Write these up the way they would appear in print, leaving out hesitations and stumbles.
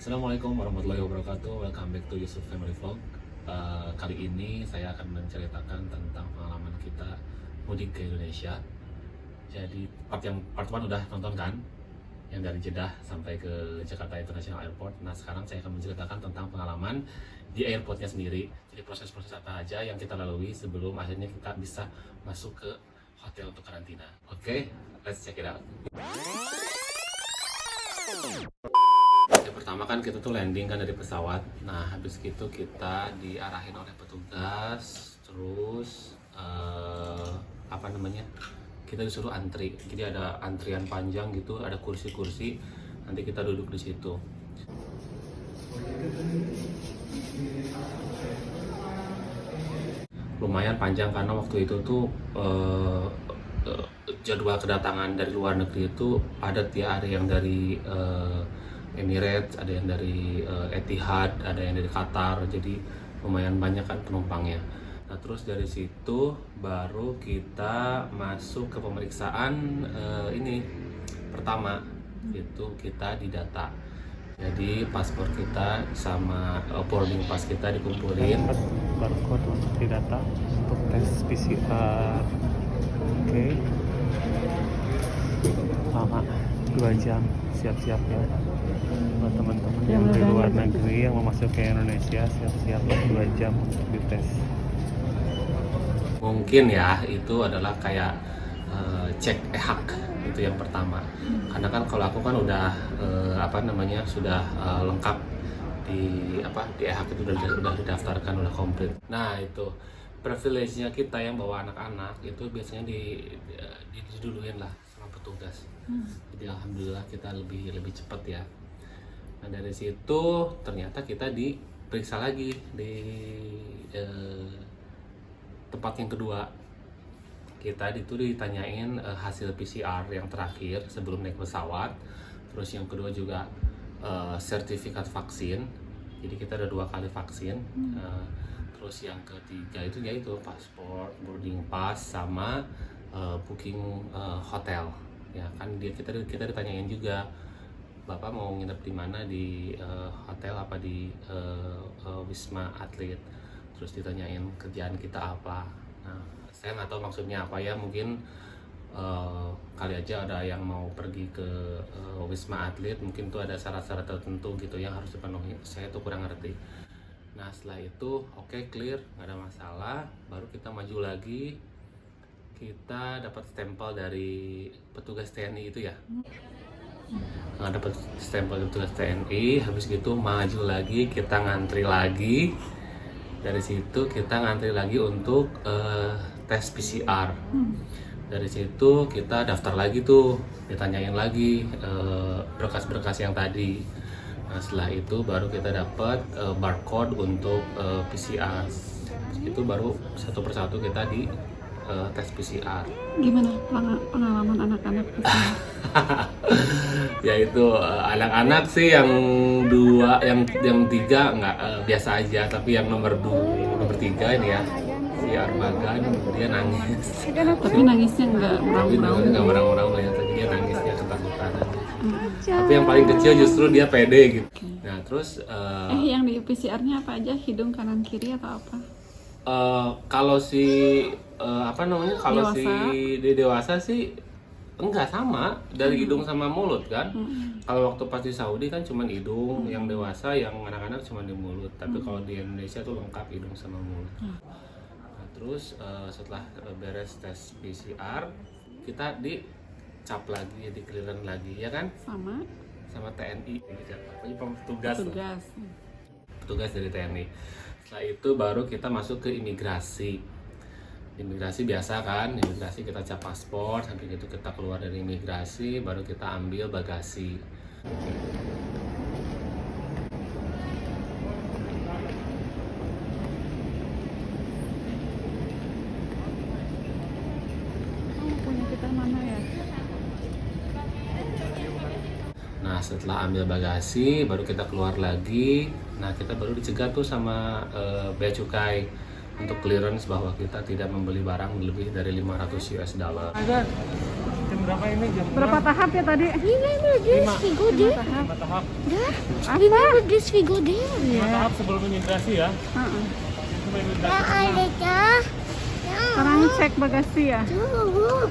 Assalamualaikum warahmatullahi wabarakatuh. Welcome back to Yusuf Family Vlog. Kali ini saya akan menceritakan tentang pengalaman kita mudik ke Indonesia. Jadi part 1 udah nonton kan, yang dari Jeddah sampai ke Jakarta International Airport. Nah sekarang saya akan menceritakan tentang pengalaman di airportnya sendiri. Jadi proses-proses apa aja yang kita lalui sebelum akhirnya kita bisa masuk ke hotel untuk karantina. Oke, let's check it out. Pertama kan kita tuh landing kan dari pesawat. Nah habis gitu kita diarahin oleh petugas, terus kita disuruh antri. Jadi ada antrian panjang gitu, ada kursi-kursi, nanti kita duduk di situ. Lumayan panjang karena waktu itu tuh jadwal kedatangan dari luar negeri itu padat ya. Ada yang dari Emirates, ada yang dari Etihad, ada yang dari Qatar, jadi lumayan banyak kan penumpangnya. Nah terus dari situ baru kita masuk ke pemeriksaan ini pertama, itu kita didata. Jadi paspor kita sama boarding pass kita dikumpulin. Barcode untuk didata untuk tes PCR. Oke. Lama 2 jam, siap-siap ya. Buat teman-teman yang dari luar negeri yang mau masuk ke Indonesia, siap-siap 2 jam untuk dites. Mungkin ya itu adalah kayak cek EHAK, itu yang pertama. Karena kan kalau aku kan udah sudah lengkap di EHAK itu udah didaftarkan, udah komplit. Nah itu privilege-nya kita yang bawa anak-anak itu biasanya diduluin lah sama petugas. Jadi alhamdulillah kita lebih cepat ya. Nah dari situ ternyata kita diperiksa lagi di tempat yang kedua. Kita ditanyain hasil PCR yang terakhir sebelum naik pesawat. Terus yang kedua juga sertifikat vaksin. Jadi kita ada 2 kali vaksin. Terus yang ketiga itu yaitu paspor, boarding pass, sama booking hotel. Ya kan kita ditanyain juga, Bapak mau nginep di mana, di hotel apa di Wisma Atlet. Terus ditanyain kerjaan kita apa. Nah saya nggak tahu maksudnya apa ya, mungkin kali aja ada yang mau pergi ke Wisma Atlet, mungkin tuh ada syarat-syarat tertentu gitu yang harus dipenuhi. Saya tuh kurang ngerti. Nah setelah itu oke, clear, nggak ada masalah. Baru kita maju lagi, kita dapat stempel dari petugas TNI itu ya. Nggak dapat stempel dari petugas TNI. Habis gitu maju lagi, kita ngantri lagi. Dari situ kita ngantri lagi untuk tes PCR. Dari situ kita daftar lagi tuh, ditanyain lagi berkas-berkas yang tadi. Nah setelah itu baru kita dapat barcode untuk PCR. Itu baru satu persatu kita di tes PCR. Gimana pengalaman anak-anak PCR? Ya itu anak-anak sih yang 3 nggak biasa aja, tapi yang nomor 3 ini ya, si Armagan, dia nangis. Tapi nangisnya nggak meraung-meraung. Nggak meraung-meraung ya, tapi dia nangis, dia ketakutan. Tapi yang paling kecil justru dia pede gitu. Nah terus yang di PCR-nya apa aja? Hidung kanan kiri atau apa? Kalau si kalau Dewasa. si dewasa sih enggak, sama dari hidung sama mulut kan. Kalau waktu pas di Saudi kan cuma hidung, yang dewasa, yang anak-anak cuma di mulut. Tapi kalau di Indonesia tuh lengkap hidung sama mulut. Nah, terus setelah beres tes PCR, kita dicap lagi, di clearance lagi ya kan, sama TNI gitu. Petugas dari TNI. Setelah itu baru kita masuk ke imigrasi. Imigrasi biasa kan, imigrasi kita cap paspor, sampai gitu kita keluar dari imigrasi, baru kita ambil bagasi. Punya kita mana ya? Nah setelah ambil bagasi, baru kita keluar lagi. Nah kita baru dicegat tuh sama bea cukai untuk clearance bahwa kita tidak membeli barang lebih dari 500 US dollar. berapa ini? Jam Berapa tahap ya tadi? Remember this? We go there. 5 tahap. Dad, Apa? remember this? We go there. 5 tahap sebelum imigrasi ya. Heeh. Sebelum imigrasi. Alika. Sekarang cek bagasi ya. Tuh.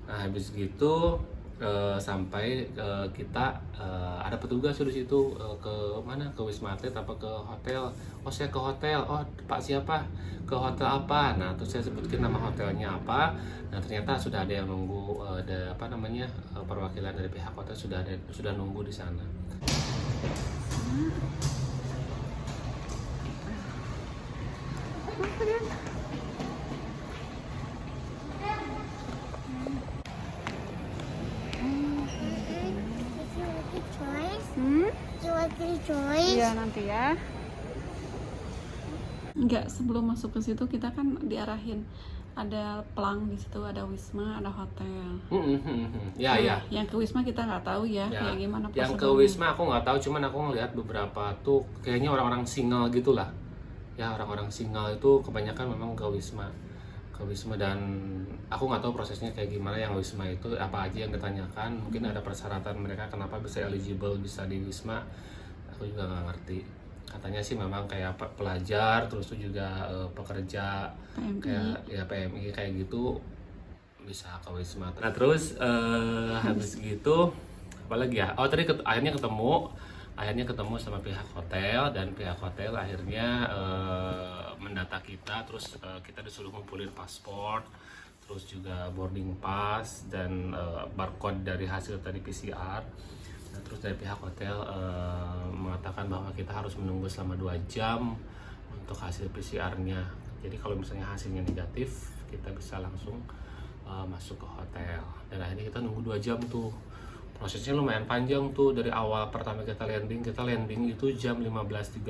Nah habis gitu sampai kita ada petugas di situ ke mana, ke Wisma Atlet apa ke hotel. Oh saya ke hotel. Oh Pak siapa? Ke hotel apa? Nah terus saya sebutkin nama hotelnya apa. Nah ternyata sudah ada yang nunggu, ada apa namanya, perwakilan dari pihak hotel sudah nunggu di sana. Iya nanti ya. Enggak, sebelum masuk ke situ kita kan diarahin ada pelang di situ, ada Wisma, ada hotel. Ya ya. Yang ke Wisma kita nggak tahu ya, Ya, kayak gimana yang ke prosedurnya. Wisma aku nggak tahu, cuman aku ngelihat beberapa tuh kayaknya orang-orang single gitulah. Ya orang-orang single itu kebanyakan memang ke Wisma, dan aku nggak tahu prosesnya kayak gimana yang Wisma itu, apa aja yang ditanyakan. Mungkin ada persyaratan mereka kenapa bisa eligible bisa di Wisma, aku juga nggak ngerti. Katanya sih memang kayak pelajar, terus tuh juga pekerja PMI. kayak ya PMI kayak gitu bisa ke Wisma. Nah terus habis gitu apalagi ya, oh tadi akhirnya ketemu sama pihak hotel, dan pihak hotel akhirnya mendata kita. Terus kita disuruh ngumpulin paspor, terus juga boarding pass dan barcode dari hasil tadi PCR. Nah, terus dari pihak hotel mengatakan bahwa kita harus menunggu selama 2 jam untuk hasil PCR-nya. Jadi kalau misalnya hasilnya negatif, kita bisa langsung masuk ke hotel. Dan akhirnya kita nunggu 2 jam tuh. Prosesnya lumayan panjang tuh, dari awal pertama kita landing itu jam 15.30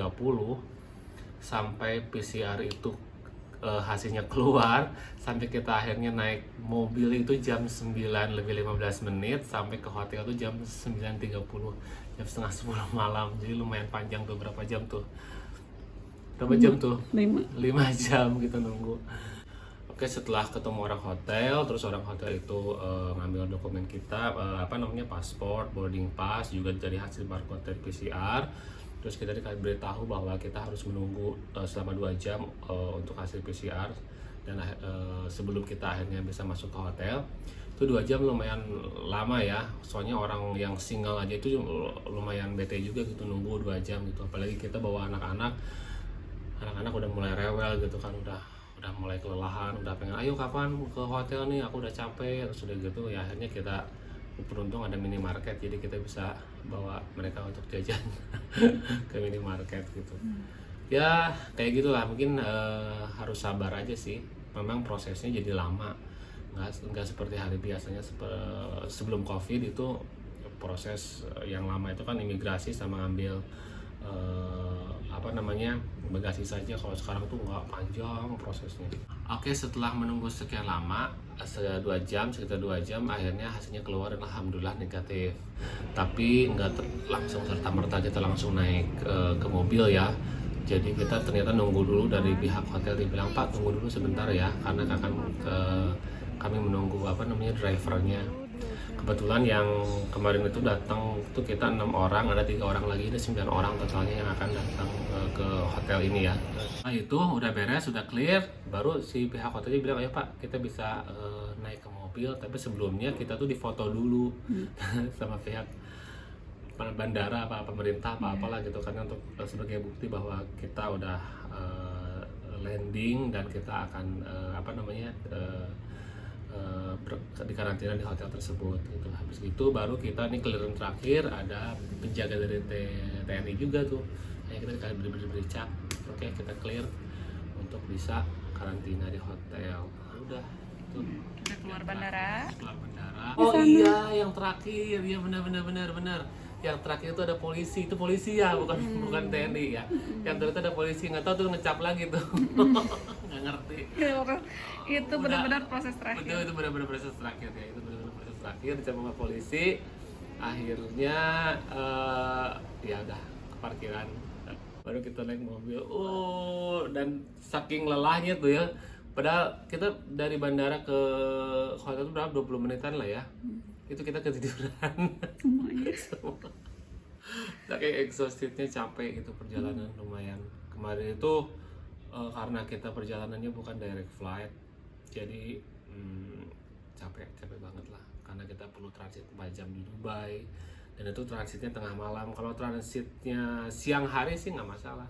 sampai PCR itu hasilnya keluar, sampai kita akhirnya naik mobil itu jam 9 lebih 15 menit, sampai ke hotel tuh jam 9.30, jam setengah 10 malam. Jadi lumayan panjang tuh, berapa jam tuh? Berapa jam tuh? 5. 5 jam kita nunggu. Oke, setelah ketemu orang hotel, terus orang hotel itu ngambil dokumen kita, paspor, boarding pass, juga dari hasil barcode dari PCR. Terus kita diberitahu bahwa kita harus menunggu selama 2 jam untuk hasil PCR, dan sebelum kita akhirnya bisa masuk ke hotel. Itu 2 jam lumayan lama ya, soalnya orang yang single aja itu lumayan bete juga gitu nunggu 2 jam gitu. Apalagi kita bawa anak-anak udah mulai rewel gitu kan, udah mulai kelelahan, udah pengen ayo kapan ke hotel nih, aku udah capek. Terus udah gitu ya akhirnya kita beruntung ada minimarket, jadi kita bisa bawa mereka untuk jajan ke minimarket gitu. Ya kayak gitulah, mungkin harus sabar aja sih, memang prosesnya jadi lama, nggak seperti hari biasanya. Sebelum COVID itu proses yang lama itu kan imigrasi sama ambil bagasi saja. Kalau sekarang tuh nggak, panjang prosesnya. Oke, setelah menunggu sekian lama, sekitar 2 jam akhirnya hasilnya keluar dan alhamdulillah negatif. Tapi nggak langsung serta-merta kita langsung naik ke mobil ya. Jadi kita ternyata nunggu dulu, dari pihak hotel dibilang, Pak tunggu dulu sebentar ya, karena kami menunggu drivernya. Kebetulan yang kemarin itu datang itu kita 6 orang, ada 3 orang lagi, ada 9 orang totalnya yang akan datang ke hotel ini ya. Nah itu udah beres, sudah clear, baru si pihak hotelnya bilang, ayo Pak kita bisa naik ke mobil, tapi sebelumnya kita tuh difoto dulu sama pihak bandara apa pemerintah apalah gitu, karena untuk sebagai bukti bahwa kita udah landing dan kita akan dikarantina di hotel tersebut gitu. Habis itu baru kita nih clearance terakhir, ada penjaga dari TNI juga tuh. Kita beri cap, oke kita clear untuk bisa karantina di hotel. Udah itu Kita keluar bandara. Oh iya, yang terakhir ya, benar. Yang terakhir itu ada polisi, itu polisi ya, bukan TNI ya. Yang ternyata ada polisi, nggak tahu tuh ngecap lagi tuh. Nggak ngerti. Itu benar-benar proses terakhir. Itu benar-benar proses terakhir ya, itu benar-benar proses terakhir dicap sama polisi. akhirnya ya udah ke parkiran, baru kita naik mobil. Dan saking lelahnya tuh ya, padahal kita dari bandara ke hotel itu berapa, 20 menitan lah ya, itu kita ketiduran. Saking exhaustednya, capek gitu perjalanan lumayan. Kemarin itu karena kita perjalanannya bukan direct flight, jadi capek banget lah, karena kita perlu transit 4 jam di Dubai, dan itu transitnya tengah malam. Kalau transitnya siang hari sih nggak masalah,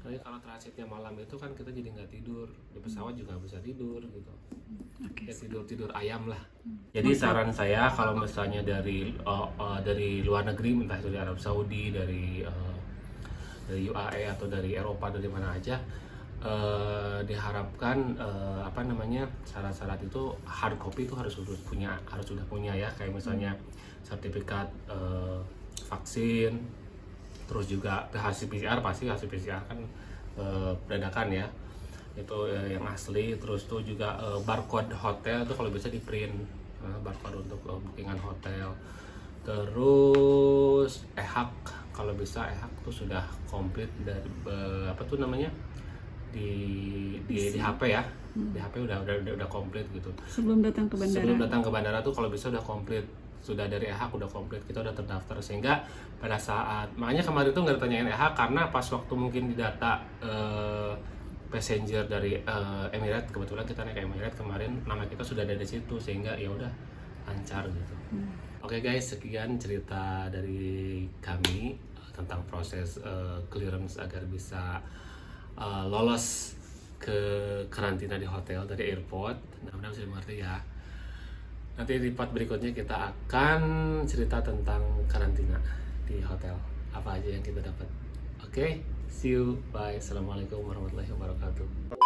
tapi kalau transitnya malam itu kan kita jadi nggak tidur di pesawat, juga nggak bisa tidur gitu. Ya tidur ayam lah. Jadi saran saya kalau misalnya dari luar negeri, entah itu dari Arab Saudi, dari UAE atau dari Eropa, dari mana aja, diharapkan syarat-syarat itu hard copy itu harus sudah punya ya, kayak misalnya sertifikat vaksin, terus juga hasil PCR, pasti hasil PCR kan dadakan ya, itu yang asli. Terus tuh juga barcode hotel itu kalau bisa di print, barcode untuk bookingan hotel. Terus EHAK, kalau bisa EHAK tuh sudah komplit dari di HP ya, di HP udah komplit gitu. Sebelum datang ke bandara tuh kalau bisa udah komplit, sudah dari EHAK udah komplit, kita udah terdaftar, sehingga pada saat, makanya kemarin tuh nggak ditanyain EHAK karena pas waktu mungkin di data passenger dari Emirates, kebetulan kita naik Emirates kemarin, nama kita sudah ada di situ, sehingga ya udah lancar gitu. Oke guys, sekian cerita dari kami tentang proses clearance agar bisa lolos ke karantina di hotel dari airport. Mudah-mudahan bisa dimengerti ya. Nanti di part berikutnya kita akan cerita tentang karantina di hotel, apa aja yang kita dapat. Oke, see you, bye. Assalamualaikum warahmatullahi wabarakatuh.